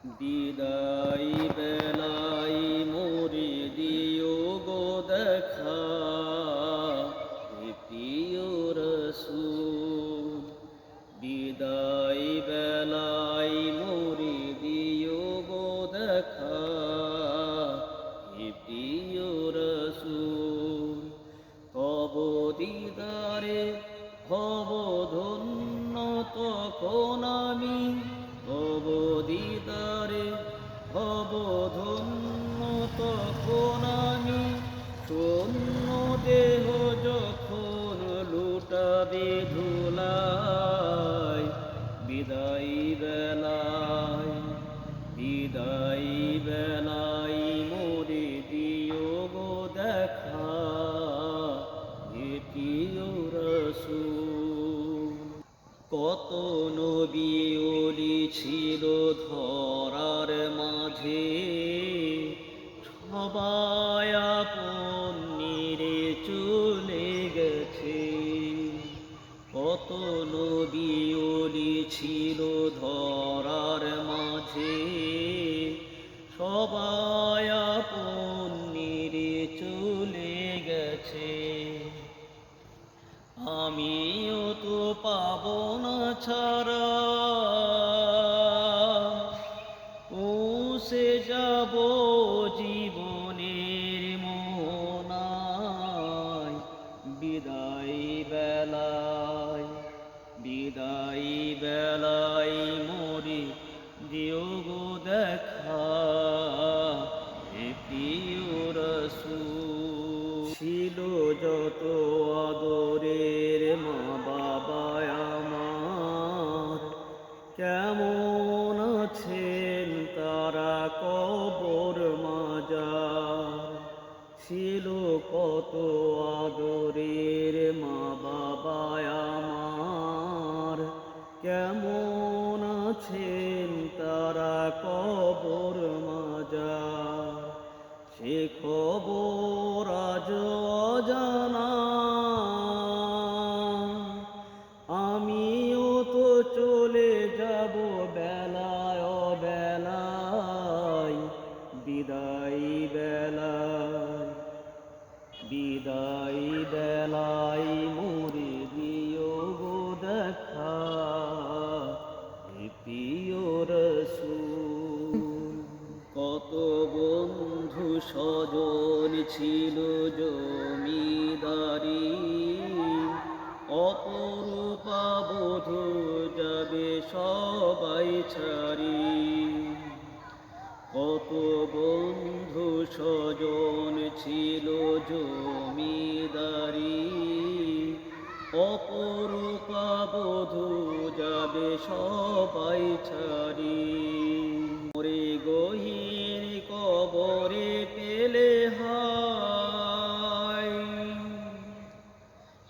বিদায় বেলায় মোরে দিও গো দেখা, হে প্রিয় রাসূল। বিদায় বেলায় মোরে দিও গো দেখা, হে প্রিয় রাসূল। তব দিদারে হব ধন্য তখন আমি, তব দিদারে হব ধন্য তখন আমি। শূন্য দেহ যখন লুটাবে ধুলায়, বিদায় বেলায়, বিদায় বেলায় মোরে দিও গো দেখা, হে প্রিয় রাসূল। কত নবী ওলি ছিল ধরার মাঝে, সবাই আপন নিরে চলে গেছে। কত নবী ওলি ছিল ধরার মাঝে, সবাই আপন নিরে চলে গেছে। আমিও তো পাবো না ছাড়া, পৌঁছে যাব জীবনের মোহনায়। বিদায় বেলায়, বিদায় বেলায় মোরে দিও গো দেখা, হে প্রিয় রাসূল। ছিল যত আদরের মা বাবা আমার, কেমন আছেন তারা কবর মাজার। ছিল কত আদরের মা বাবা আমার, কেমন আছেন তারা কবর মাজার। সে খবর আজ অজানা, আমিও তো চলে যাব বেলায় বেলায়। বিদায় বেলায়, বিদায় বেলায় মোরে দিও গো দেখা, হে প্রিয় রাসূল। কত বন্ধু স্বজন ছিল জমিদারি, অপরূপা বধূ যাবে সবাই ছাড়ি। কত বন্ধু স্বজন ছিল জমিদারি, অপরূপা বধূ যাবে সবাই ছাড়ি। মোরে গহীন কবরে পেলে হায়,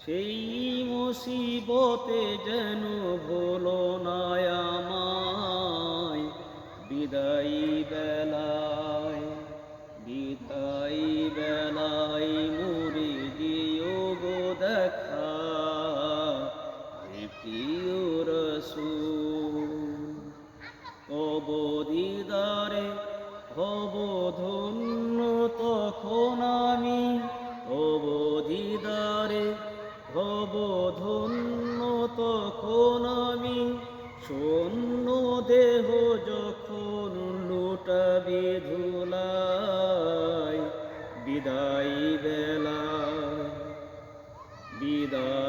সেই মুসিবতে যেন ভুলো না আমায়। বিদায় বেলায়, বিদায় বেলায় মোরে দিও গো দেখা, হে প্রিয় রাসূল। তব দিদারে হব ধন্য তখন আমি, তব দিদারে হব ধন্য তখন আমি। শূন্য দেহ যখন লুটাবে ধুলায়, বিদায় বেলায়, বিদায়